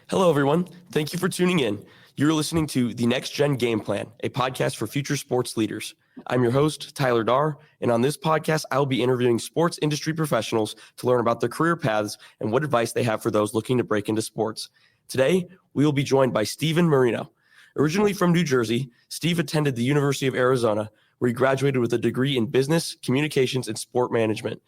Hello, everyone. Thank you for tuning in. You're listening to The Next Gen Game Plan, a podcast for future sports leaders. I'm your host, Tyler Darr, and on this podcast, I'll be interviewing sports industry professionals to learn about their career paths and what advice they have for those looking to break into sports. Today, we will be joined by Steven Marino. Originally from New Jersey, Steve attended the University of Arizona, where he graduated with a degree in business, communications, and sport management.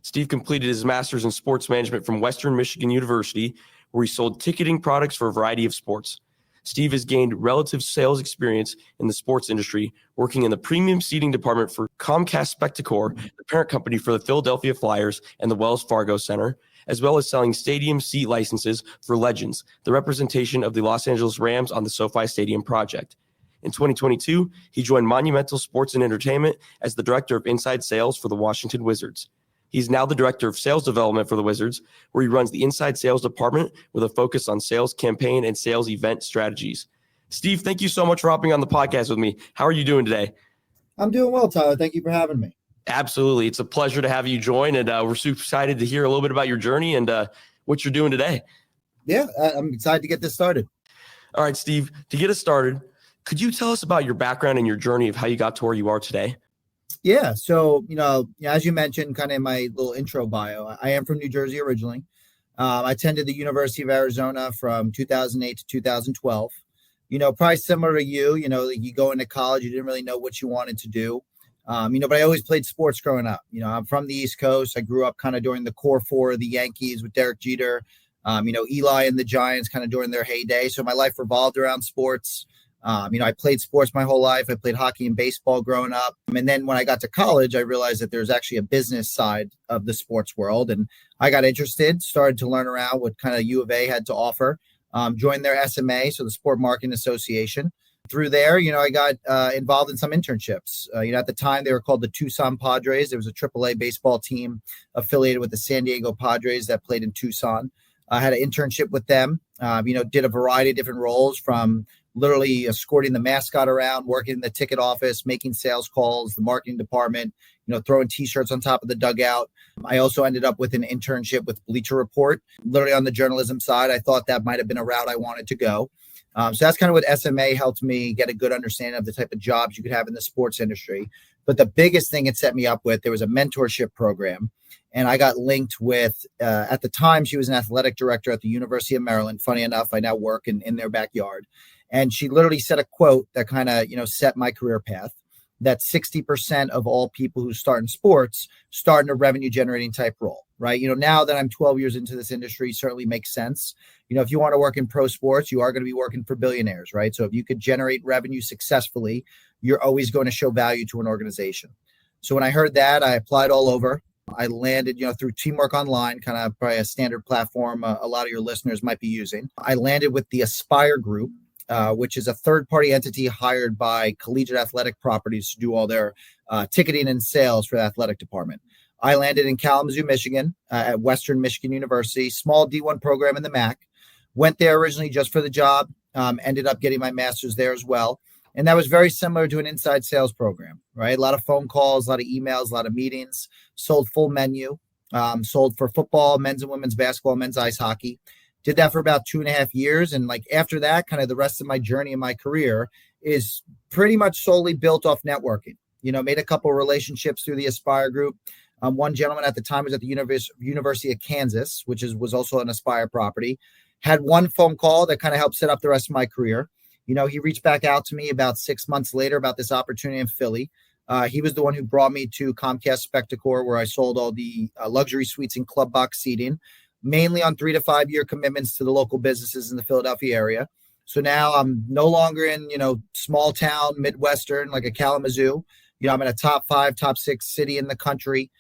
Steve completed his master's in sports management from Western Michigan University, where he sold ticketing products for a variety of sports. Steve has gained relative sales experience in the sports industry, working in the premium seating department for Comcast Spectacor, the parent company for the Philadelphia Flyers and the Wells Fargo Center, as well as selling stadium seat licenses for Legends, the representation of the Los Angeles Rams on the SoFi Stadium project. In 2022, he joined Monumental Sports and Entertainment as the director of inside sales for the Washington Wizards. He's now the director of sales development for the Wizards, where he runs the inside sales department with a focus on sales campaign and sales event strategies. Steve, thank you so much for hopping on the podcast with me. How are you doing today? I'm doing well, Tyler. Thank you for having me. Absolutely. It's a pleasure to have you join, and we're super excited to hear a little bit about your journey and what you're doing today. Yeah, I'm excited to get this started. All right, Steve, to get us started, could you tell us about your background and your journey of how you got to where you are today? Yeah. So, as you mentioned, kind of in my little intro bio, I am from New Jersey originally. I attended the University of Arizona from 2008 to 2012. Probably similar to you, you go into college, you didn't really know what you wanted to do. But I always played sports growing up. I'm from the East Coast. I grew up kind of during the core four of the Yankees with Derek Jeter, Eli and the Giants kind of during their heyday. So my life revolved around sports. I played sports my whole life. I played hockey and baseball growing up. And then when I got to college, I realized that there's actually a business side of the sports world. And I got interested, started to learn around what kind of U of A had to offer, joined their SMA, so the Sport Marketing Association. Through there, I got involved in some internships. At the time, they were called the Tucson Padres. There was a AAA baseball team affiliated with the San Diego Padres that played in Tucson. I had an internship with them, did a variety of different roles from literally escorting the mascot around, working in the ticket office, making sales calls, the marketing department, throwing T-shirts on top of the dugout. I also ended up with an internship with Bleacher Report, literally on the journalism side. I thought that might have been a route I wanted to go. So that's kind of what SMA helped me get a good understanding of the type of jobs you could have in the sports industry. But the biggest thing it set me up with, there was a mentorship program. And I got linked with, at the time, she was an athletic director at the University of Maryland. Funny enough, I now work in their backyard. And she literally said a quote that kind of, set my career path, that 60% of all people who start in sports start in a revenue generating type role, right? Now that I'm 12 years into this industry, certainly makes sense. If you want to work in pro sports, you are going to be working for billionaires, right? So if you could generate revenue successfully, you're always going to show value to an organization. So when I heard that, I applied all over. I landed, through Teamwork Online, kind of probably a standard platform a lot of your listeners might be using. I landed with the Aspire Group, which is a third-party entity hired by collegiate athletic properties to do all their ticketing and sales for the athletic department. I landed in Kalamazoo, Michigan, at Western Michigan University, small D1 program in the MAC. Went there originally just for the job, ended up getting my master's there as well. And that was very similar to an inside sales program, right? A lot of phone calls, a lot of emails, a lot of meetings, sold full menu, sold for football, men's and women's basketball, men's ice hockey. Did that for about 2.5 years. And after that, kind of the rest of my journey in my career is pretty much solely built off networking. Made a couple of relationships through the Aspire Group. One gentleman at the time was at the University of Kansas, which was also an Aspire property. Had one phone call that kind of helped set up the rest of my career. He reached back out to me about 6 months later about this opportunity in Philly. He was the one who brought me to Comcast Spectacor, where I sold all the luxury suites and club box seating, mainly on 3 to 5 year commitments to the local businesses in the Philadelphia area. So now I'm no longer in, small town, Midwestern, like a Kalamazoo. I'm in a top 5, top 6 city in the country,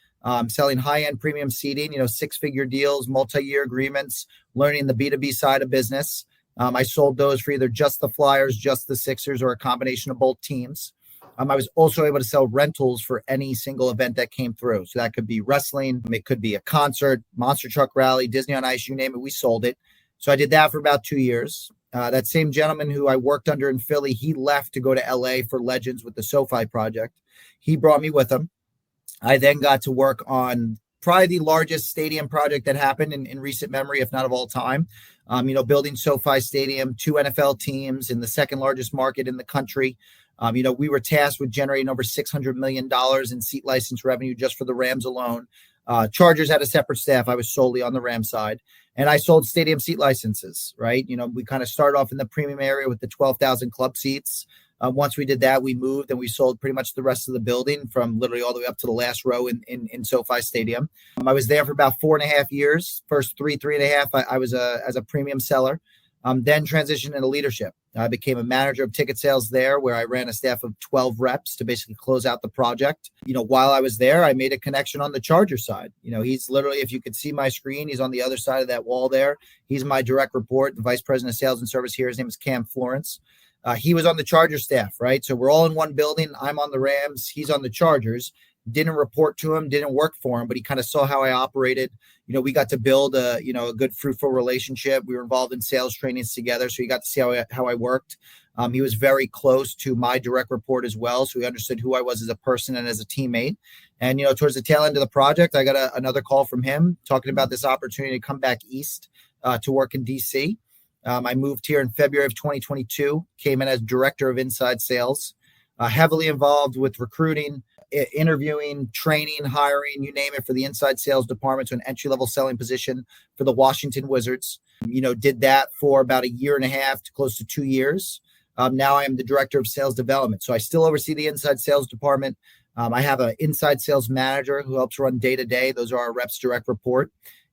selling high-end premium seating, 6-figure deals, multi-year agreements, learning the B2B side of business. I sold those for either just the Flyers, just the Sixers, or a combination of both teams. I was also able to sell rentals for any single event that came through. So that could be wrestling, it could be a concert, monster truck rally, Disney on Ice, you name it, we sold it. So I did that for about 2 years. That same gentleman who I worked under in Philly, he left to go to LA for Legends with the SoFi project. He brought me with him. I then got to work on probably the largest stadium project that happened in recent memory, if not of all time. Building SoFi Stadium, 2 NFL teams in the second largest market in the country. We were tasked with generating over $600 million in seat license revenue just for the Rams alone. Chargers had a separate staff. I was solely on the Rams side. And I sold stadium seat licenses, right? We kind of started off in the premium area with the 12,000 club seats. Once we did that, we moved and we sold pretty much the rest of the building from literally all the way up to the last row in SoFi Stadium. I was there for about 4.5 years. First three and a half, I was as a premium seller. Then transitioned into leadership. I became a manager of ticket sales there, where I ran a staff of 12 reps to basically close out the project. While I was there, I made a connection on the Charger side. He's literally, if you could see my screen, he's on the other side of that wall there. He's my direct report, the vice president of sales and service here. His name is Cam Florence. He was on the Charger staff, right? So we're all in one building. I'm on the Rams. He's on the Chargers. Didn't report to him, didn't work for him, but he kind of saw how I operated. We got to build a good, fruitful relationship. We were involved in sales trainings together, so he got to see how I worked. He was very close to my direct report as well, so he understood who I was as a person and as a teammate. And, towards the tail end of the project, I got another call from him talking about this opportunity to come back east to work in D.C. I moved here in February of 2022, came in as director of inside sales, heavily involved with recruiting, interviewing, training, hiring, you name it, for the inside sales department to an entry-level selling position for the Washington Wizards. Did that for about 1.5 years to close to 2 years. Now I am the director of sales development. So I still oversee the inside sales department. I have an inside sales manager who helps run day-to-day. Those are our reps' direct report.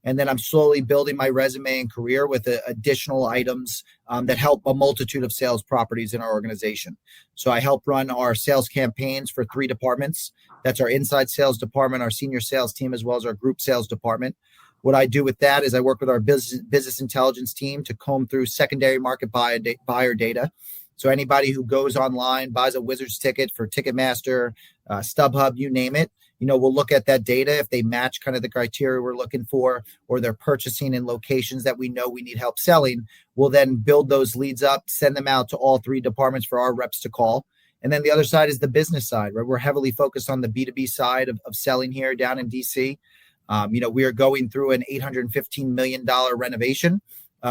And then I'm slowly building my resume and career with additional items that help a multitude of sales properties in our organization. So I help run our sales campaigns for 3 departments. That's our inside sales department, our senior sales team, as well as our group sales department. What I do with that is I work with our business intelligence team to comb through secondary market buyer data. So anybody who goes online, buys a Wizards ticket for Ticketmaster, StubHub, you name it, we'll look at that data. If they match kind of the criteria we're looking for, or they're purchasing in locations that we know we need help selling, we'll then build those leads up, send them out to all 3 departments for our reps to call. And then the other side is the business side, right? We're heavily focused on the B2B side of selling here down in DC. We are going through an $815 million renovation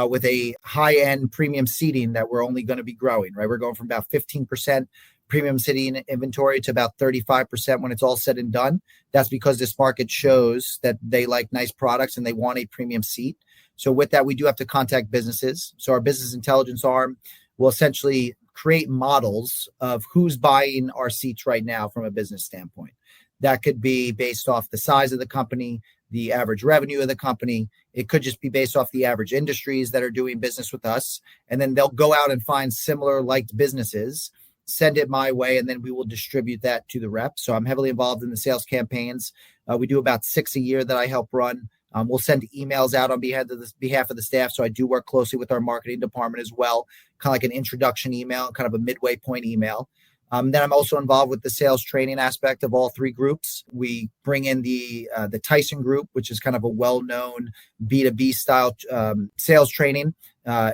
with a high-end premium seating that we're only going to be growing, right? We're going from about 15% premium seating inventory to about 35% when it's all said and done. That's because this market shows that they like nice products and they want a premium seat. So with that, we do have to contact businesses. So our business intelligence arm will essentially create models of who's buying our seats right now from a business standpoint. That could be based off the size of the company, the average revenue of the company. It could just be based off the average industries that are doing business with us. And then they'll go out and find similar liked businesses, send it my way, and then we will distribute that to the reps. So I'm heavily involved in the sales campaigns. We do about 6 a year that I help run. We'll send emails out on behalf of the staff. So I do work closely with our marketing department as well, kind of like an introduction email, kind of a midway point email. Then I'm also involved with the sales training aspect of all 3 groups. We bring in the Tyson Group, which is kind of a well-known B2B style sales training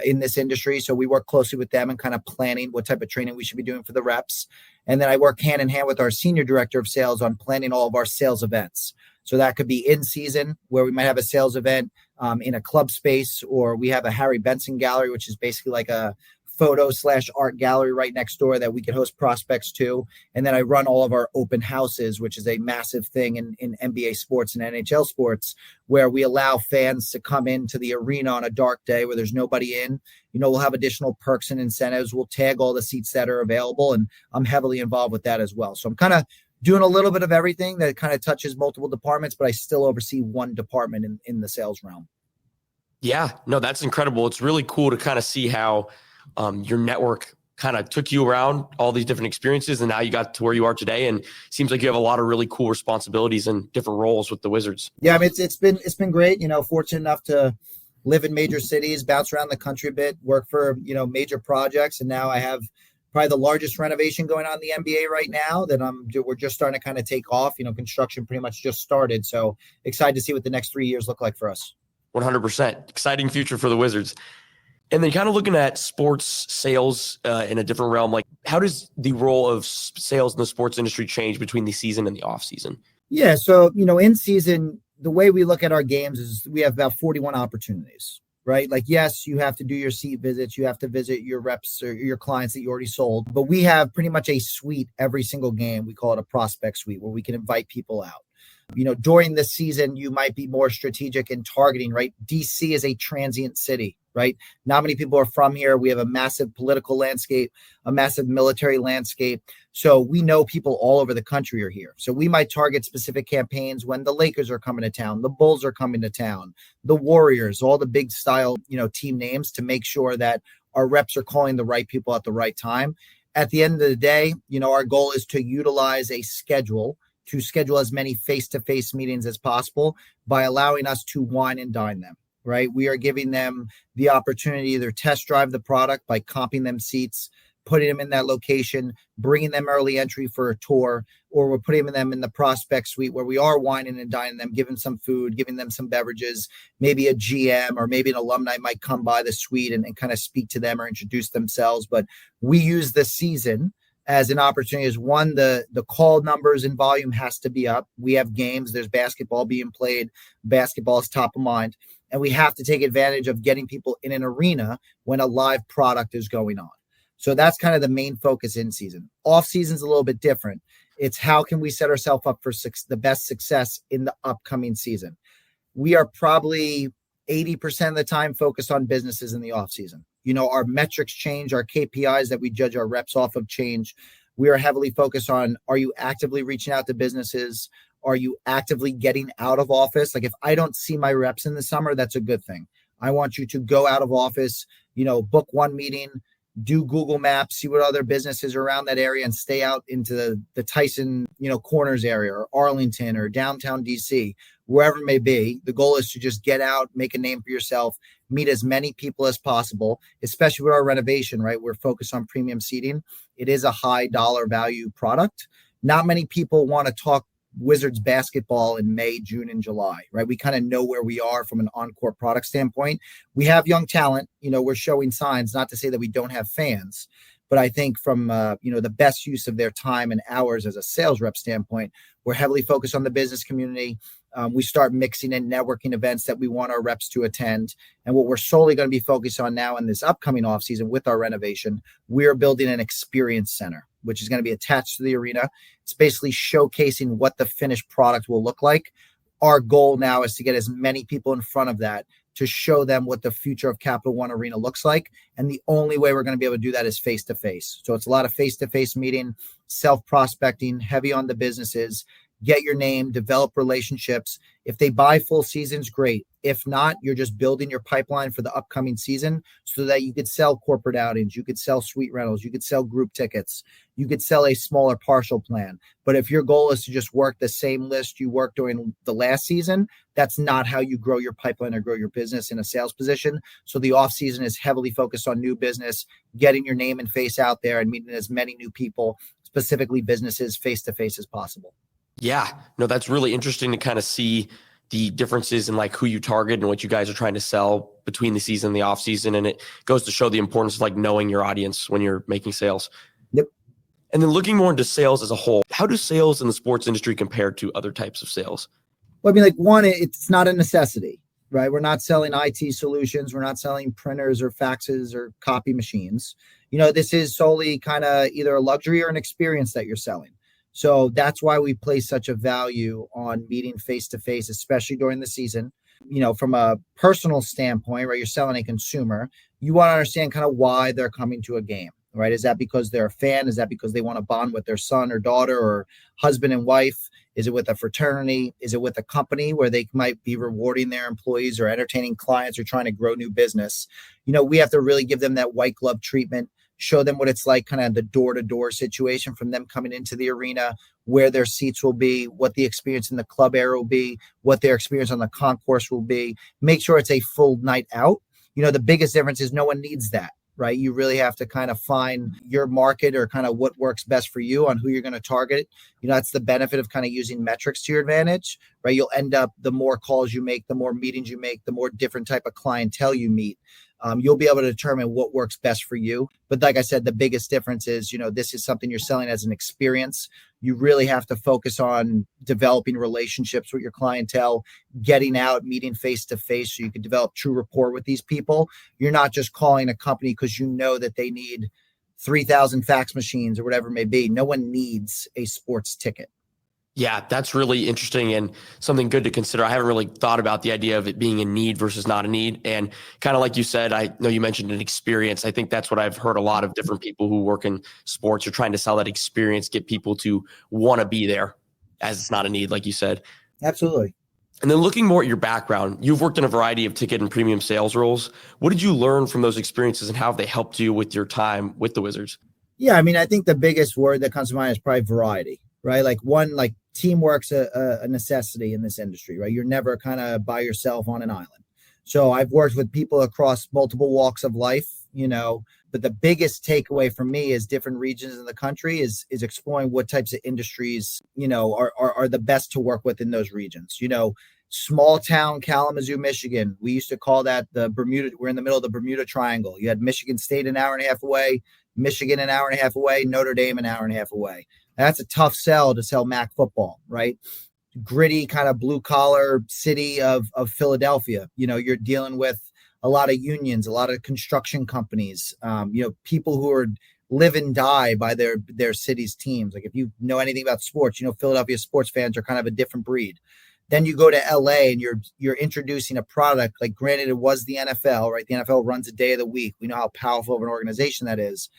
in this industry. So we work closely with them and kind of planning what type of training we should be doing for the reps. And then I work hand in hand with our senior director of sales on planning all of our sales events. So that could be in season, where we might have a sales event in a club space, or we have a Harry Benson gallery, which is basically like a photo/art gallery right next door that we can host prospects to. And then I run all of our open houses, which is a massive thing in NBA sports and NHL sports, where we allow fans to come into the arena on a dark day where there's nobody in. We'll have additional perks and incentives. We'll tag all the seats that are available, and I'm heavily involved with that as well. So I'm kind of doing a little bit of everything that kind of touches multiple departments, but I still oversee one department in the sales realm. Yeah, no, that's incredible. It's really cool to kind of see how your network kind of took you around all these different experiences, and now you got to where you are today. And it seems like you have a lot of really cool responsibilities and different roles with the Wizards. Yeah, I mean, it's been great. Fortunate enough to live in major cities, bounce around the country a bit, work for major projects, and now I have probably the largest renovation going on in the NBA right now that we're just starting to kind of take off. Construction pretty much just started, so excited to see what the next 3 years look like for us. 100% exciting future for the Wizards. And then kind of looking at sports sales in a different realm, like how does the role of sales in the sports industry change between the season and the off season? Yeah. So, in season, the way we look at our games is we have about 41 opportunities. right? Like, yes, you have to do your seat visits, you have to visit your reps or your clients that you already sold, but we have pretty much a suite every single game. We call it a prospect suite where we can invite people out. During the season, you might be more strategic in targeting, right? DC is a transient city, right? Not many people are from here. We have a massive political landscape, a massive military landscape. So we know people all over the country are here. So we might target specific campaigns when the Lakers are coming to town, the Bulls are coming to town, the Warriors, all the big style, team names, to make sure that our reps are calling the right people at the right time. At the end of the day, our goal is to utilize a schedule to schedule as many face-to-face meetings as possible by allowing us to wine and dine them, right? We are giving them the opportunity to either test drive the product by comping them seats, putting them in that location, bringing them early entry for a tour, or we're putting them in the prospect suite where we are wining and dining them, giving some food, giving them some beverages. Maybe a GM or maybe an alumni might come by the suite and kind of speak to them or introduce themselves. But we use the season as an opportunity. Is one, the call numbers and volume has to be up. We have games, there's basketball being played, basketball is top of mind, and we have to take advantage of getting people in an arena when a live product is going on. So that's kind of the main focus in season. Off season's a little bit different. It's how can we set ourselves up for the best success in the upcoming season. We are probably 80% of the time focused on businesses in the off season. Our metrics change, our KPIs that we judge our reps off of change. We are heavily focused on, are you actively reaching out to businesses? Are you actively getting out of office? Like, if I don't see my reps in the summer, that's a good thing. I want you to go out of office, book one meeting, do Google Maps, see what other businesses are around that area, and stay out into the Tyson, Corners area, or Arlington, or downtown DC, wherever it may be. The goal is to just get out, make a name for yourself, meet as many people as possible, especially with our renovation, right? We're focused on premium seating. It is a high dollar value product. Not many people want to talk Wizards basketball in May, June, and July, right? We kind of know where we are from an on-court product standpoint. We have young talent, we're showing signs, not to say that we don't have fans, but I think from, the best use of their time and hours as a sales rep standpoint, we're heavily focused on the business community. We start mixing in networking events that we want our reps to attend. And what we're solely going to be focused on now in this upcoming offseason with our renovation, we're building an experience center, which is going to be attached to the arena. It's basically showcasing what the finished product will look like. Our goal now is to get as many people in front of that to show them what the future of Capital One Arena looks like. And the only way we're going to be able to do that is face-to-face. So it's a lot of face-to-face meeting, self-prospecting, heavy on the businesses, get your name, develop relationships. If they buy full seasons, great. If not, you're just building your pipeline for the upcoming season so that you could sell corporate outings, you could sell suite rentals, you could sell group tickets, you could sell a smaller partial plan. But if your goal is to just work the same list you worked during the last season, that's not how you grow your pipeline or grow your business in a sales position. So the off season is heavily focused on new business, getting your name and face out there and meeting as many new people, specifically businesses, face-to-face as possible. Yeah, no, that's really interesting to kind of see the differences in like who you target and what you guys are trying to sell between the season and the off season. And it goes to show the importance of like knowing your audience when you're making sales. Yep. And then looking more into sales as a whole, how do sales in the sports industry compare to other types of sales? Well, I mean, like, one, it's not a necessity, right? We're not selling IT solutions. We're not selling printers or faxes or copy machines. This is solely kind of either a luxury or an experience that you're selling. So that's why we place such a value on meeting face-to-face, especially during the season. From a personal standpoint, right, you're selling a consumer, you want to understand kind of why they're coming to a game, right? Is that because they're a fan? Is that because they want to bond with their son or daughter or husband and wife? Is it with a fraternity? Is it with a company where they might be rewarding their employees or entertaining clients or trying to grow new business? We have to really give them that white glove treatment, show them what it's like, kind of the door-to-door situation from them coming into the arena, where their seats will be, what the experience in the club area will be, what their experience on the concourse will be. Make sure it's a full night out. The biggest difference is no one needs that, right? You really have to kind of find your market or kind of what works best for you on who you're going to target. That's the benefit of kind of using metrics to your advantage, right? You'll end up, the more calls you make, the more meetings you make, the more different type of clientele you meet. You'll be able to determine what works best for you. But like I said, the biggest difference is, this is something you're selling as an experience. You really have to focus on developing relationships with your clientele, getting out, meeting face to face so you can develop true rapport with these people. You're not just calling a company because you know that they need 3,000 fax machines or whatever it may be. No one needs a sports ticket. Yeah, that's really interesting and something good to consider. I haven't really thought about the idea of it being a need versus not a need. And kind of like you said, I know you mentioned an experience. I think that's what I've heard a lot of different people who work in sports are trying to sell that experience, get people to want to be there as it's not a need, like you said. Absolutely. And then looking more at your background, you've worked in a variety of ticket and premium sales roles. What did you learn from those experiences and how have they helped you with your time with the Wizards? Yeah, I mean, I think the biggest word that comes to mind is probably variety, right? Like teamwork's a necessity in this industry, right? You're never kind of by yourself on an island. So I've worked with people across multiple walks of life, but the biggest takeaway for me is different regions in the country is exploring what types of industries, are the best to work with in those regions. Small town Kalamazoo, Michigan, we used to call that we're in the middle of the Bermuda Triangle. You had Michigan State an hour and a half away, Michigan an hour and a half away, Notre Dame an hour and a half away. That's a tough sell to sell MAC football, right? Gritty kind of blue collar city of Philadelphia. You're dealing with a lot of unions, a lot of construction companies, people who are live and die by their city's teams. Like if you know anything about sports, Philadelphia sports fans are kind of a different breed. Then you go to LA and you're introducing a product, like granted it was the NFL, right? The NFL runs a day of the week. We know how powerful of an organization that is.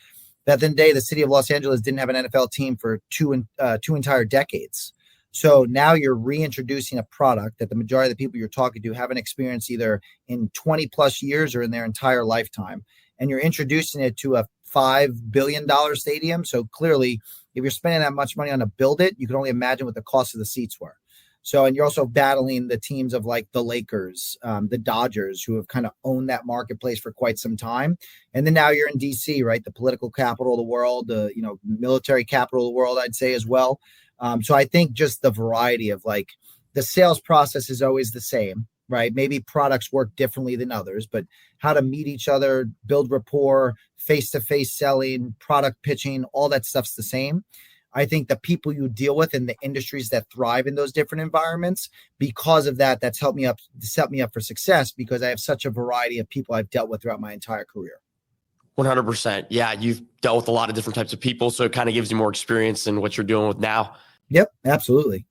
That then day, the city of Los Angeles didn't have an NFL team for two entire decades. So now you're reintroducing a product that the majority of the people you're talking to haven't experienced either in 20 plus years or in their entire lifetime. And you're introducing it to a $5 billion stadium. So clearly, if you're spending that much money on to build it, you can only imagine what the cost of the seats were. So, and you're also battling the teams of like the Lakers, the Dodgers, who have kind of owned that marketplace for quite some time. And then now you're in DC, right? The political capital of the world, the military capital of the world, I'd say as well. So I think just the variety of like the sales process is always the same, right? Maybe products work differently than others, but how to meet each other, build rapport, face-to-face selling, product pitching, all that stuff's the same. I think the people you deal with in the industries that thrive in those different environments, because of that, that's helped me set me up for success because I have such a variety of people I've dealt with throughout my entire career. 100%. Yeah, you've dealt with a lot of different types of people, so it kind of gives you more experience in what you're dealing with now. Yep, absolutely.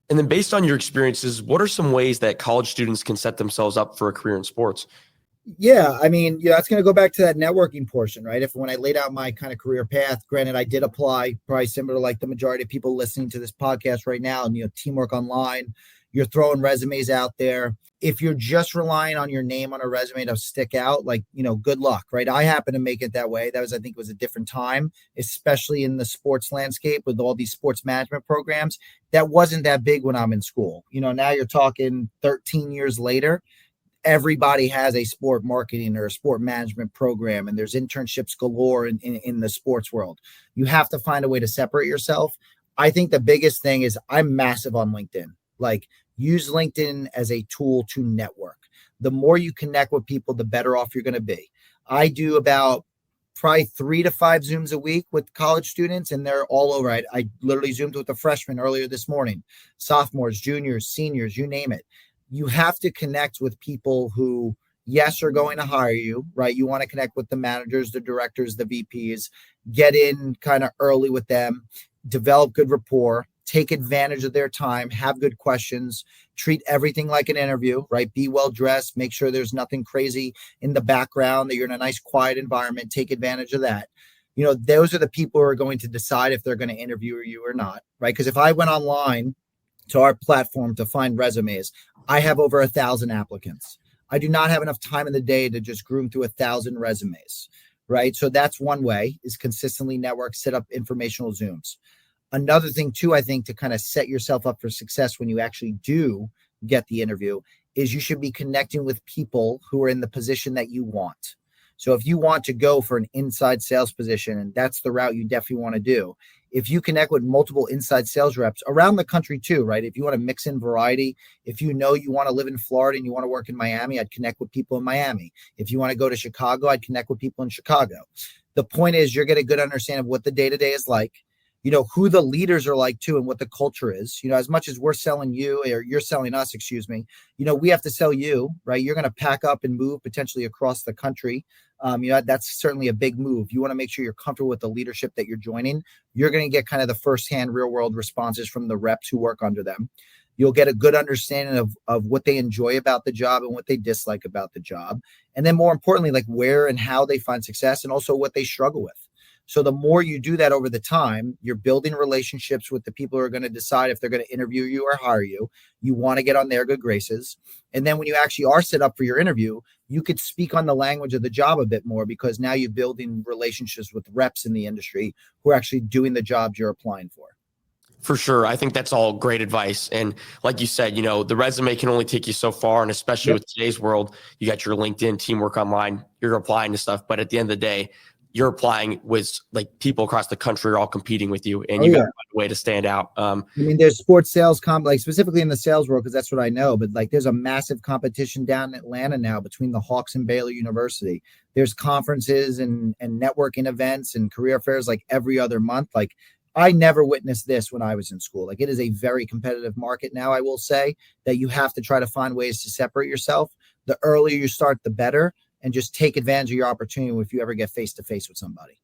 And then based on your experiences, what are some ways that college students can set themselves up for a career in sports? Yeah, I mean, that's going to go back to that networking portion, right? When I laid out my kind of career path, granted, I did apply probably similar to like the majority of people listening to this podcast right now, and, teamwork online, you're throwing resumes out there. If you're just relying on your name on a resume to stick out, like, good luck, right? I happen to make it that way. I think was a different time, especially in the sports landscape with all these sports management programs. That wasn't that big when I'm in school. Now you're talking 13 years later. Everybody has a sport marketing or a sport management program, and there's internships galore in the sports world. You have to find a way to separate yourself. I think the biggest thing is I'm massive on LinkedIn. Like, use LinkedIn as a tool to network. The more you connect with people, the better off you're going to be. I do about probably 3 to 5 Zooms a week with college students, and they're all over. I literally Zoomed with a freshman earlier this morning, sophomores, juniors, seniors, you name it. You have to connect with people who, yes, are going to hire you, right? You want to connect with the managers, the directors, the VPs, get in kind of early with them, develop good rapport, take advantage of their time, have good questions, treat everything like an interview, right? Be well dressed, make sure there's nothing crazy in the background, that you're in a nice, quiet environment, take advantage of that. Those are the people who are going to decide if they're going to interview you or not, right? Because if I went online to our platform to find resumes, I have over 1,000 applicants. I do not have enough time in the day to just groom through 1,000 resumes, right? So that's one way, is consistently network, set up informational Zooms. Another thing too, I think, to kind of set yourself up for success when you actually do get the interview, is you should be connecting with people who are in the position that you want. So if you want to go for an inside sales position, and that's the route you definitely want to do, if you connect with multiple inside sales reps around the country too, right? If you want to mix in variety, if you know you want to live in Florida and you want to work in Miami, I'd connect with people in Miami. If you want to go to Chicago, I'd connect with people in Chicago. The point is you're getting a good understanding of what the day-to-day is like, who the leaders are like too, and what the culture is. As much as we're selling you, or you're selling us, we have to sell you, right? You're going to pack up and move potentially across the country. That's certainly a big move. You want to make sure you're comfortable with the leadership that you're joining. You're going to get kind of the firsthand real world responses from the reps who work under them. You'll get a good understanding of what they enjoy about the job and what they dislike about the job. And then more importantly, like where and how they find success, and also what they struggle with. So the more you do that over the time, you're building relationships with the people who are going to decide if they're going to interview you or hire you. You want to get on their good graces. And then when you actually are set up for your interview, you could speak on the language of the job a bit more, because now you're building relationships with reps in the industry who are actually doing the jobs you're applying for. For sure. I think that's all great advice. And like you said, the resume can only take you so far. And especially with today's world, you got your LinkedIn, Teamwork Online, you're applying to stuff. But at the end of the day, you're applying with like people across the country are all competing with you, and you got to find a way to stand out. There's sports sales like specifically in the sales world, because that's what I know, but like there's a massive competition down in Atlanta now between the Hawks and Baylor University. There's conferences and networking events and career fairs like every other month. Like I never witnessed this when I was in school. Like it is a very competitive market now. I will say that you have to try to find ways to separate yourself. The earlier you start, the better. And just take advantage of your opportunity if you ever get face-to-face with somebody.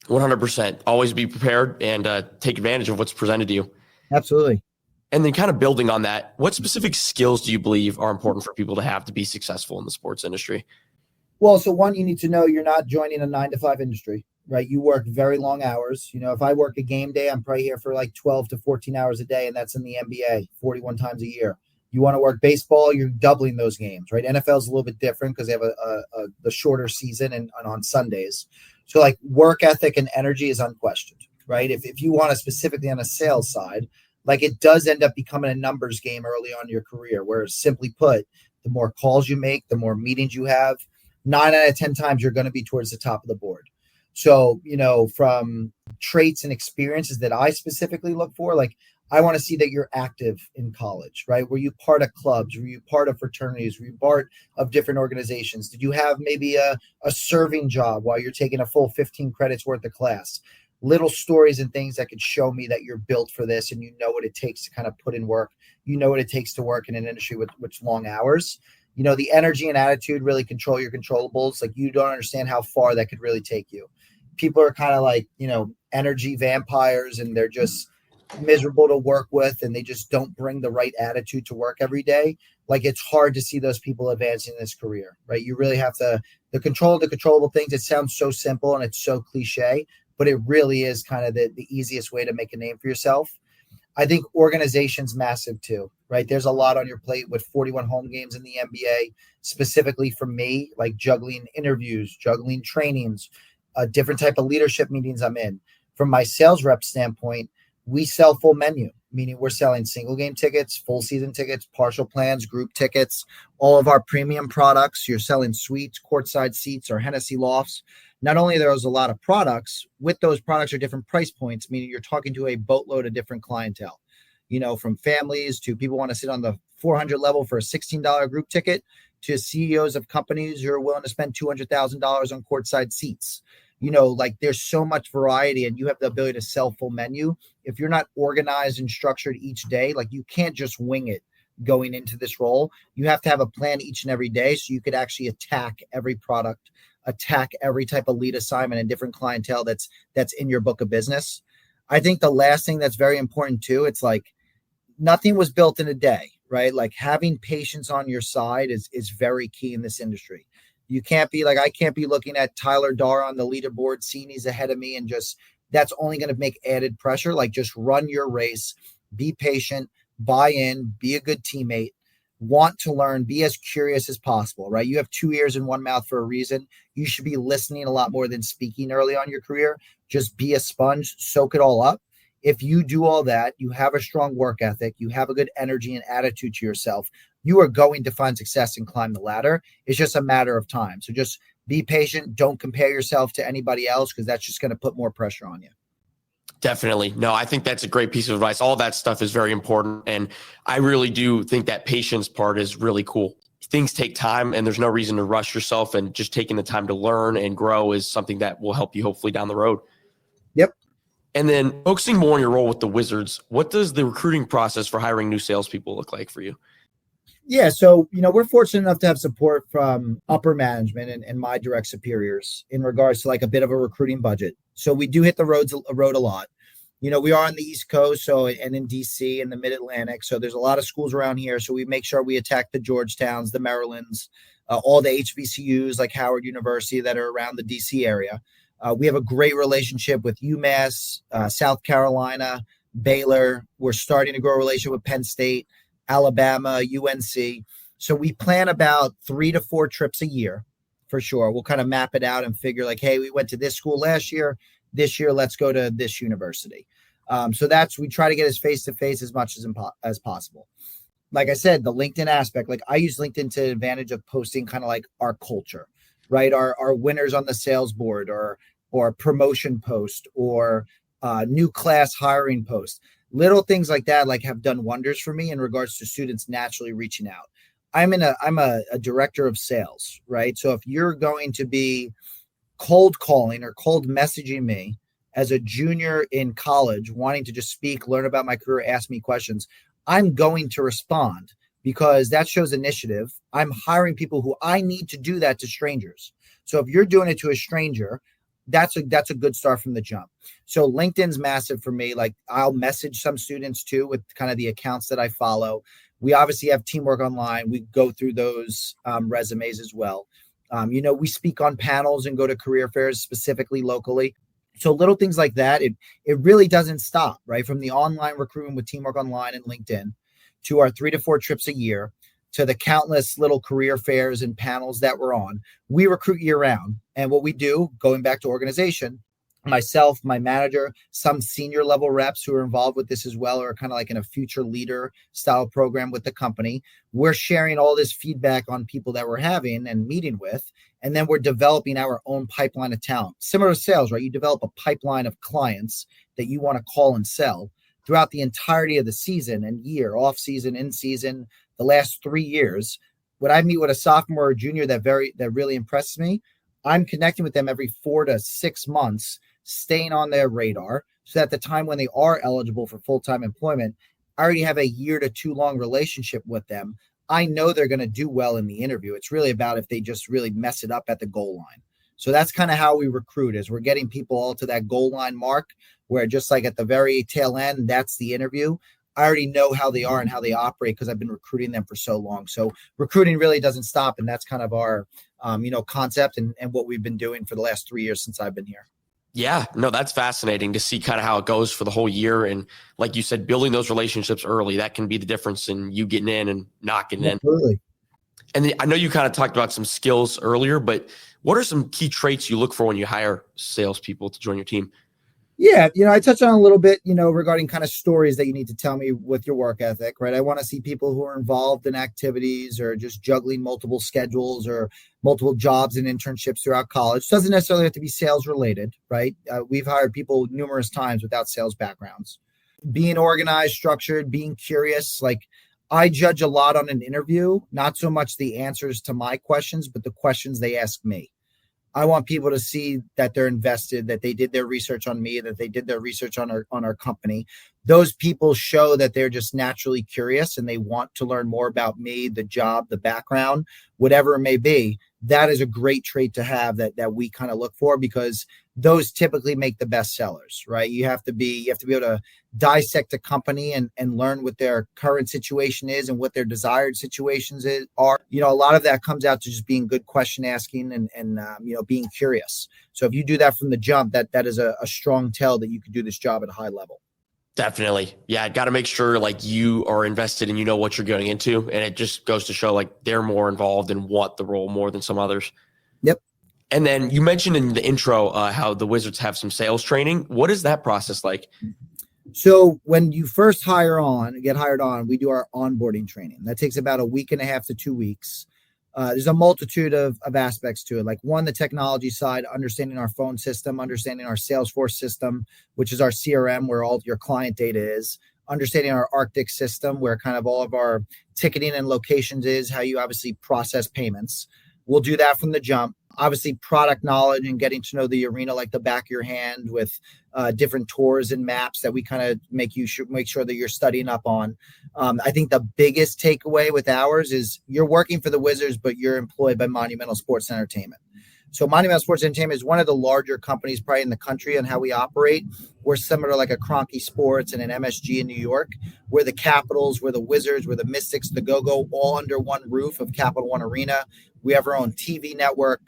100%. Always be prepared and take advantage of what's presented to you. Absolutely. And then kind of building on that, what specific skills do you believe are important for people to have to be successful in the sports industry? Well, so one, you need to know you're not joining a 9-to-5 industry, right? You work very long hours. If I work a game day, I'm probably here for like 12 to 14 hours a day, and that's in the NBA, 41 times a year. You want to work baseball, you're doubling those games, right? NFL is a little bit different because they have the shorter season and on Sundays. So like work ethic and energy is unquestioned, right? If you want to specifically on a sales side, like it does end up becoming a numbers game early on in your career, where simply put, the more calls you make, the more meetings you have, 9 out of 10 times you're going to be towards the top of the board. So, from traits and experiences that I specifically look for, like I want to see that you're active in college, right? Were you part of clubs? Were you part of fraternities? Were you part of different organizations? Did you have maybe a serving job while you're taking a full 15 credits worth of class? Little stories and things that could show me that you're built for this and you know what it takes to kind of put in work. You know what it takes to work in an industry with long hours. The energy and attitude really control your controllables. Like you don't understand how far that could really take you. People are kind of like, energy vampires, and they're just miserable to work with, and they just don't bring the right attitude to work every day. Like it's hard to see those people advancing in this career, right? You really have to the controllable things. It sounds so simple and it's so cliche, but it really is kind of the easiest way to make a name for yourself. I think organization's massive too, right? There's a lot on your plate with 41 home games in the NBA, specifically for me, like juggling interviews, juggling trainings, a different type of leadership meetings I'm in. From my sales rep standpoint, we sell full menu, meaning we're selling single game tickets, full season tickets, partial plans, group tickets, all of our premium products. You're selling suites, courtside seats, or Hennessy lofts. Not only there's a lot of products, with those products are different price points, meaning you're talking to a boatload of different clientele, from families to people who want to sit on the 400 level for a $16 group ticket to CEOs of companies who are willing to spend $200,000 on courtside seats. Like there's so much variety, and you have the ability to sell full menu. If you're not organized and structured each day, like you can't just wing it going into this role. You have to have a plan each and every day so you could actually attack every product, attack every type of lead assignment and different clientele that's in your book of business. I think the last thing that's very important too, it's like nothing was built in a day, right? Like having patience on your side is very key in this industry. You can't be like, I can't be looking at Tyler Darr on the leaderboard, seeing he's ahead of me, and just that's only going to make added pressure. Like just run your race, be patient, buy in, be a good teammate, want to learn, be as curious as possible, right? You have 2 ears and 1 mouth for a reason. You should be listening a lot more than speaking early on in your career. Just be a sponge, soak it all up. If you do all that, you have a strong work ethic, you have a good energy and attitude to yourself, you are going to find success and climb the ladder. It's just a matter of time. So just Be patient. Don't compare yourself to anybody else because that's just going to put more pressure on you. Definitely. No, I think that's a great piece of advice. All that stuff is very important. And I really do think that patience part is really cool. Things take time and there's no reason to rush yourself, and just taking the time to learn and grow is something that will help you hopefully down the road. Yep. And then focusing more on your role with the Wizards, what does the recruiting process for hiring new salespeople look like for you? Yeah, so we're fortunate enough to have support from upper management and my direct superiors in regards to like a bit of a recruiting budget. So we do hit the road a lot. We are on the East Coast, and in DC and the Mid Atlantic. So there's a lot of schools around here. So we make sure we attack the Georgetowns, the Marylands, all the HBCUs like Howard University that are around the DC area. We have a great relationship with UMass, South Carolina, Baylor. We're starting to grow a relationship with Penn State, Alabama, UNC. So we plan about 3 to 4 trips a year for sure. We'll kind of map it out and figure like, hey, we went to this school last year. This year, let's go to this university. So we try to get as face-to-face as much as possible. Like I said, the LinkedIn aspect, like I use LinkedIn to advantage of posting kind of like our culture, right? Our winners on the sales board or promotion post or new class hiring post. Little things like that like have done wonders for me in regards to students naturally reaching out. I'm a director of sales, right? So if you're going to be cold calling or cold messaging me as a junior in college, wanting to just speak, learn about my career, ask me questions, I'm going to respond because that shows initiative. I'm hiring people who I need to do that to strangers. So if you're doing it to a stranger, that's a good start from the jump. So LinkedIn's massive for me. Like I'll message some students too with kind of the accounts that I follow. We obviously have Teamwork Online. We go through those resumes as well. We speak on panels and go to career fairs specifically locally. So little things like that, it really doesn't stop, right? From the online recruitment with Teamwork Online and LinkedIn to our 3 to 4 trips a year to the countless little career fairs and panels that we're on. We recruit year round. And what we do, going back to organization, myself, my manager, some senior level reps who are involved with this as well, or kind of like in a future leader style program with the company. We're sharing all this feedback on people that we're having and meeting with. And then we're developing our own pipeline of talent. Similar to sales, right? You develop a pipeline of clients that you want to call and sell throughout the entirety of the season and year, off season, in season, the last 3 years. When I meet with a sophomore or junior that really impresses me, I'm connecting with them every 4 to 6 months, staying on their radar so that at the time when they are eligible for full-time employment, I already have a 1 to 2 long relationship with them. I know they're going to do well in the interview. It's really about if they just really mess it up at the goal line. So that's kind of how we recruit, is we're getting people all to that goal line mark where just like at the very tail end, that's the interview. I already know how they are and how they operate because I've been recruiting them for so long. So recruiting really doesn't stop. And that's kind of our, concept and what we've been doing for the last 3 years since I've been here. Yeah, no, that's fascinating to see kind of how it goes for the whole year. And like you said, building those relationships early, that can be the difference in you getting in and not getting in. Absolutely. And I know you kind of talked about some skills earlier, but what are some key traits you look for when you hire salespeople to join your team? Yeah, I touched on a little bit, regarding kind of stories that you need to tell me with your work ethic, right? I want to see people who are involved in activities or just juggling multiple schedules or multiple jobs and internships throughout college. Doesn't necessarily have to be sales related, right? We've hired people numerous times without sales backgrounds. Being organized, structured, being curious. Like I judge a lot on an interview, not so much the answers to my questions, but the questions they ask me. I want people to see that they're invested, that they did their research on me, that they did their research on our company. Those people show that they're just naturally curious and they want to learn more about me, the job, the background, whatever it may be. That is a great trait to have that we kind of look for, because those typically make the best sellers, right? You have to be able to dissect a company and learn what their current situation is and what their desired situations are. A lot of that comes out to just being good question asking and being curious. So if you do that from the jump, that is a strong tell that you can do this job at a high level. Definitely. Yeah. Got to make sure like you are invested and you know what you're going into. And it just goes to show like they're more involved and want the role more than some others. Yep. And then you mentioned in the intro how the Wizards have some sales training. What is that process like? So when you first get hired on, we do our onboarding training. That takes about a week and a half to 2 weeks. There's a multitude of aspects to it. Like one, the technology side, understanding our phone system, understanding our Salesforce system, which is our CRM, where all of your client data is, understanding our Arctic system, where kind of all of our ticketing and locations is, how you obviously process payments. We'll do that from the jump. Obviously, product knowledge and getting to know the arena like the back of your hand with different tours and maps that we kind of make sure that you're studying up on. I think the biggest takeaway with ours is you're working for the Wizards, but you're employed by Monumental Sports Entertainment. So Monumental Sports Entertainment is one of the larger companies probably in the country on how we operate. We're similar to like a Kroenke Sports and an MSG in New York. We're the Capitals, we're the Wizards, we're the Mystics, the Go-Go, all under one roof of Capital One Arena. We have our own TV network.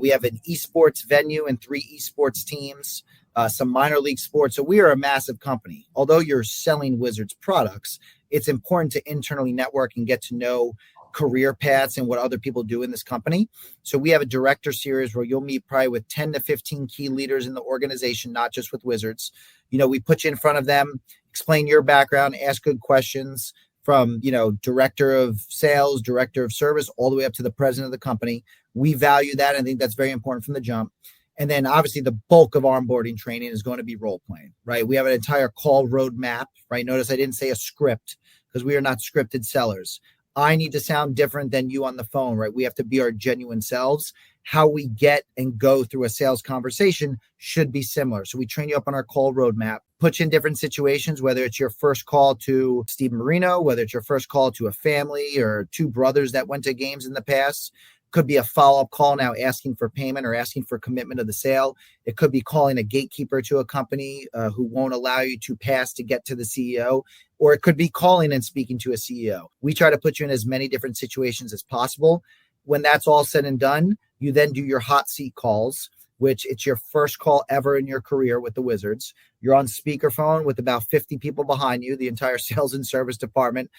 We have an esports venue and 3 esports teams, some minor league sports. So we are a massive company. Although you're selling Wizards products, it's important to internally network and get to know career paths and what other people do in this company. So we have a director series where you'll meet probably with 10 to 15 key leaders in the organization, not just with Wizards. We put you in front of them, explain your background, ask good questions from, director of sales, director of service, all the way up to the president of the company. We value that. I think that's very important from the jump. And then obviously the bulk of onboarding training is going to be role playing, right? We have an entire call roadmap, right? Notice I didn't say a script because we are not scripted sellers. I need to sound different than you on the phone, right? We have to be our genuine selves. How we get and go through a sales conversation should be similar. So we train you up on our call roadmap, put you in different situations, whether it's your first call to Steven Marino, whether it's your first call to a family or 2 brothers that went to games in the past. Could be a follow-up call now asking for payment or asking for commitment of the sale. It could be calling a gatekeeper to a company who won't allow you to pass to get to the CEO, or it could be calling and speaking to a CEO. We try to put you in as many different situations as possible. When that's all said and done, you then do your hot seat calls, which it's your first call ever in your career with the Wizards. You're on speakerphone with about 50 people behind you. The entire sales and service department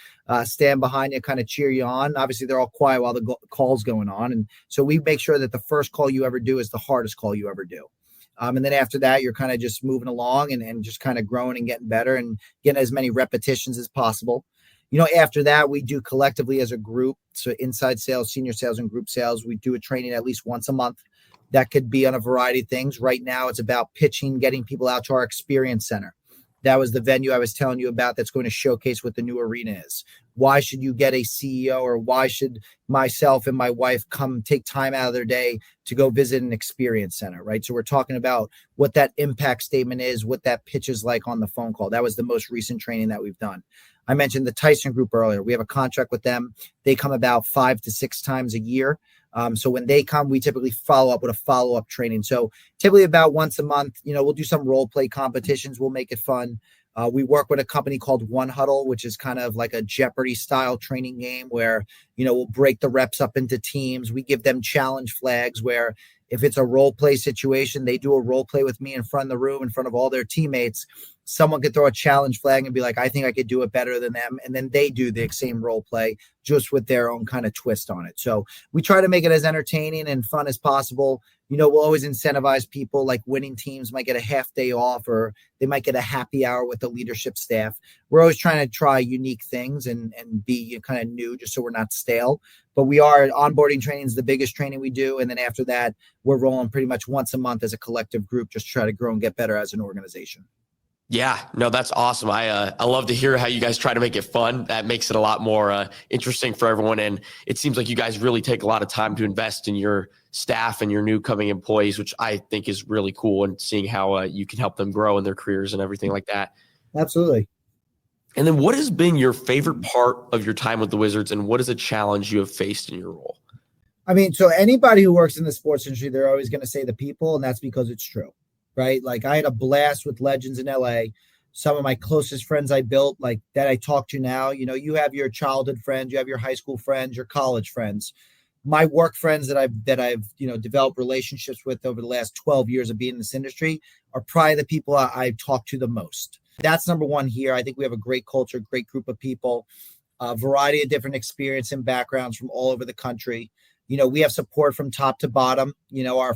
stand behind you, kind of cheer you on. Obviously, they're all quiet while the call's going on. And so we make sure that the first call you ever do is the hardest call you ever do. And then after that, you're kind of just moving along and just kind of growing and getting better and getting as many repetitions as possible. After that, we do collectively as a group. So inside sales, senior sales, and group sales, we do a training at least once a month. That could be on a variety of things. Right now, it's about pitching, getting people out to our experience center. That was the venue I was telling you about that's going to showcase what the new arena is. Why should you get a CEO, or why should myself and my wife come take time out of their day to go visit an experience center, right? So we're talking about what that impact statement is, what that pitch is like on the phone call. That was the most recent training that we've done. I mentioned the Tyson Group earlier. We have a contract with them. They come about 5 to 6 times a year. So when they come, we typically follow up with a follow-up training. So typically about once a month, we'll do some role play competitions. We'll make it fun. We work with a company called One Huddle, which is kind of like a Jeopardy style training game where, we'll break the reps up into teams. We give them challenge flags where if it's a role play situation, they do a role play with me in front of the room, in front of all their teammates. Someone could throw a challenge flag and be like, I think I could do it better than them. And then they do the same role play just with their own kind of twist on it. So we try to make it as entertaining and fun as possible. We'll always incentivize people, like winning teams might get a half day off, or they might get a happy hour with the leadership staff. We're always trying to try unique things and be kind of new just so we're not stale. But we are onboarding training is the biggest training we do. And then after that, we're rolling pretty much once a month as a collective group, just try to grow and get better as an organization. Yeah, no, that's awesome. I love to hear how you guys try to make it fun. That makes it a lot more interesting for everyone. And it seems like you guys really take a lot of time to invest in your staff and your new coming employees, which I think is really cool, and seeing how you can help them grow in their careers and everything like that. Absolutely. And then what has been your favorite part of your time with the Wizards, and what is a challenge you have faced in your role? So anybody who works in the sports industry, they're always going to say the people, and that's because it's true. Right? Like I had a blast with legends in LA. Some of my closest friends I built, like that I talk to now, you have your childhood friends, you have your high school friends, your college friends. My work friends that I've developed relationships with over the last 12 years of being in this industry are probably the people I talk to the most. That's number one here. I think we have a great culture, great group of people, a variety of different experience and backgrounds from all over the country. We have support from top to bottom,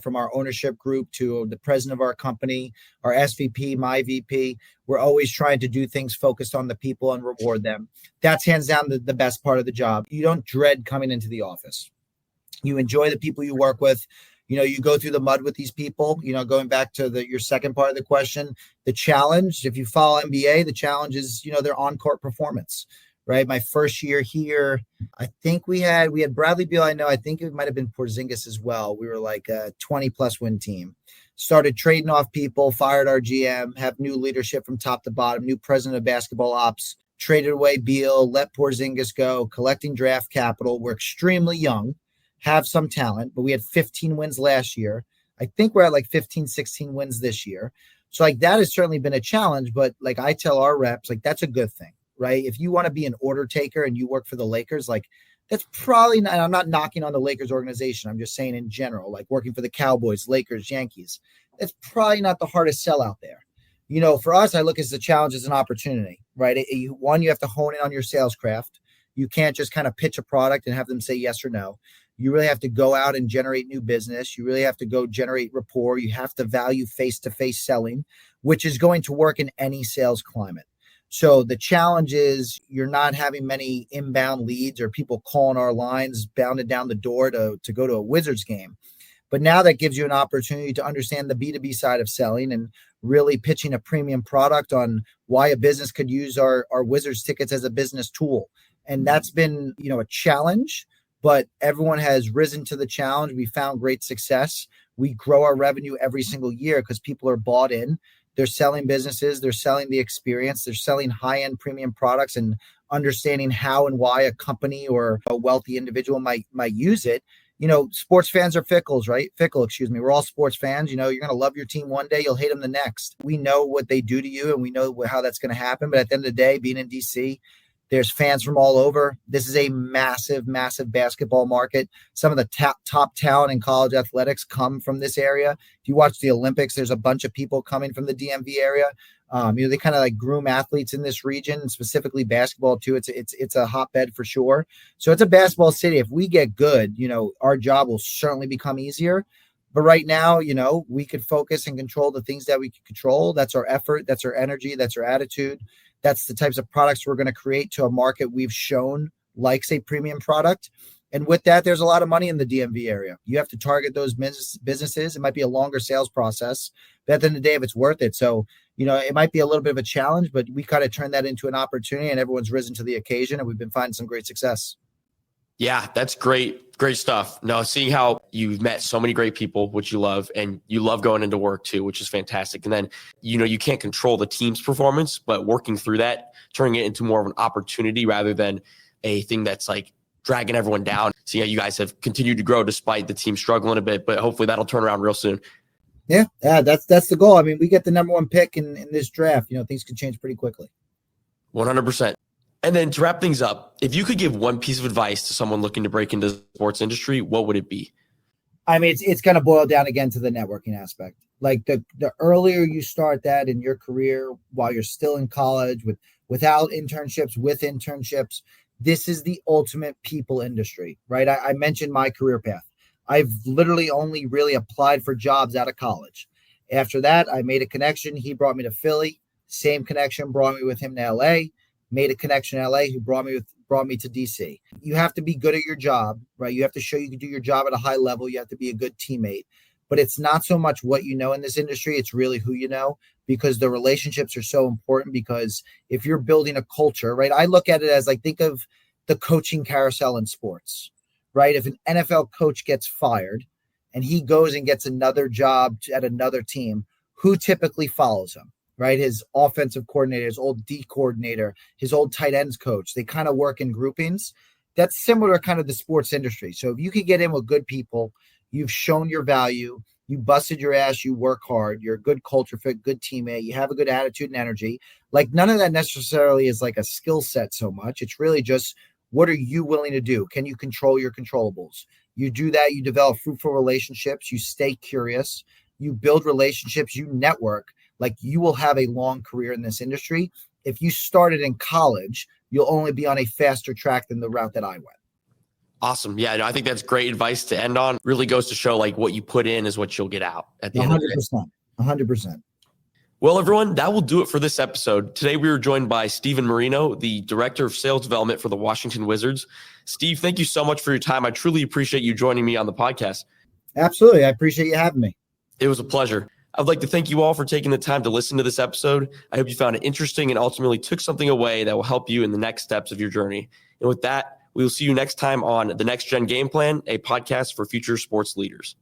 from our ownership group to the president of our company, our SVP, my VP. We're always trying to do things focused on the people and reward them. That's hands down the best part of the job. You don't dread coming into the office, You enjoy the people you work with. You go through the mud with these people. Going back to your second part of the question, the challenge, if you follow NBA, the challenge is, their on-court performance, right? My first year here, I think we had Bradley Beal. I think it might have been Porzingis as well. We were like a 20+ win team. Started trading off people, fired our GM, have new leadership from top to bottom, new president of basketball ops, traded away Beal, let Porzingis go, collecting draft capital. We're extremely young, have some talent, but we had 15 wins last year. I think we're at like 15, 16 wins this year. So like that has certainly been a challenge, but like I tell our reps, like that's a good thing, right? If you want to be an order taker and you work for the Lakers, like that's probably not, I'm not knocking on the Lakers organization. I'm just saying in general, like working for the Cowboys, Lakers, Yankees, it's probably not the hardest sell out there. For us, I look at the challenge as an opportunity, right? One, you have to hone in on your sales craft. You can't just kind of pitch a product and have them say yes or no. You really have to go out and generate new business. You really have to go generate rapport. You have to value face-to-face selling, which is going to work in any sales climate. So the challenge is you're not having many inbound leads or people calling our lines, bounded down the door to go to a Wizards game. But now that gives you an opportunity to understand the B2B side of selling and really pitching a premium product on why a business could use our Wizards tickets as a business tool. And that's been, a challenge, but everyone has risen to the challenge. We found great success. We grow our revenue every single year because people are bought in. They're selling businesses. They're selling the experience. They're selling high-end premium products and understanding how and why a company or a wealthy individual might use it. Sports fans are fickle, right? We're all sports fans. You're going to love your team one day. You'll hate them the next. We know what they do to you and we know how that's going to happen. But at the end of the day, being in DC, there's fans from all over. This is a massive, massive basketball market. Some of the top talent in college athletics come from this area. If you watch the Olympics, there's a bunch of people coming from the DMV area. They kind of like groom athletes in this region, specifically basketball too. It's a hotbed for sure. So it's a basketball city. If we get good, our job will certainly become easier. But right now, we could focus and control the things that we can control. That's our effort. That's our energy. That's our attitude. That's the types of products we're going to create to a market we've shown likes a premium product. And with that, there's a lot of money in the DMV area. You have to target those businesses. It might be a longer sales process, but at the end of the day, if it's worth it. So, it might be a little bit of a challenge, but we kind of turn that into an opportunity and everyone's risen to the occasion and we've been finding some great success. Yeah, that's great. Great stuff. Now, seeing how you've met so many great people, which you love, and you love going into work too, which is fantastic. And then, you can't control the team's performance, but working through that, turning it into more of an opportunity rather than a thing that's like dragging everyone down. See how you guys have continued to grow despite the team struggling a bit, but hopefully that'll turn around real soon. Yeah, that's the goal. I mean, we get the number one pick in this draft. Things could change pretty quickly. 100%. And then to wrap things up, if you could give one piece of advice to someone looking to break into the sports industry, what would it be? I mean, it's going to boil down again to the networking aspect. Like the earlier you start that in your career while you're still in college without internships, with internships, this is the ultimate people industry, right? I mentioned my career path. I've literally only really applied for jobs out of college. After that, I made a connection. He brought me to Philly. Same connection brought me with him to LA. Made a connection in LA who brought me to DC. You have to be good at your job, right? You have to show you can do your job at a high level. You have to be a good teammate. But it's not so much what you know in this industry. It's really who you know, because the relationships are so important. Because if you're building a culture, right? I look at it as like, think of the coaching carousel in sports, right? If an NFL coach gets fired and he goes and gets another job at another team, who typically follows him? Right? His offensive coordinator, his old D coordinator, his old tight ends coach, they kind of work in groupings. That's similar to kind of the sports industry. So if you could get in with good people, you've shown your value, you busted your ass, you work hard, you're a good culture fit, good teammate, you have a good attitude and energy. Like none of that necessarily is like a skill set so much. It's really just, what are you willing to do? Can you control your controllables? You do that, you develop fruitful relationships, you stay curious, you build relationships, you network. Like you will have a long career in this industry. If you started in college, you'll only be on a faster track than the route that I went. Awesome. Yeah, no, I think that's great advice to end on. Really goes to show like what you put in is what you'll get out at the end of the day. 100%. Well, everyone, that will do it for this episode. Today, we were joined by Steven Marino, the Director of Sales Development for the Washington Wizards. Steve, thank you so much for your time. I truly appreciate you joining me on the podcast. Absolutely. I appreciate you having me. It was a pleasure. I'd like to thank you all for taking the time to listen to this episode. I hope you found it interesting and ultimately took something away that will help you in the next steps of your journey. And with that, we will see you next time on The Next Gen Game Plan, a podcast for future sports leaders.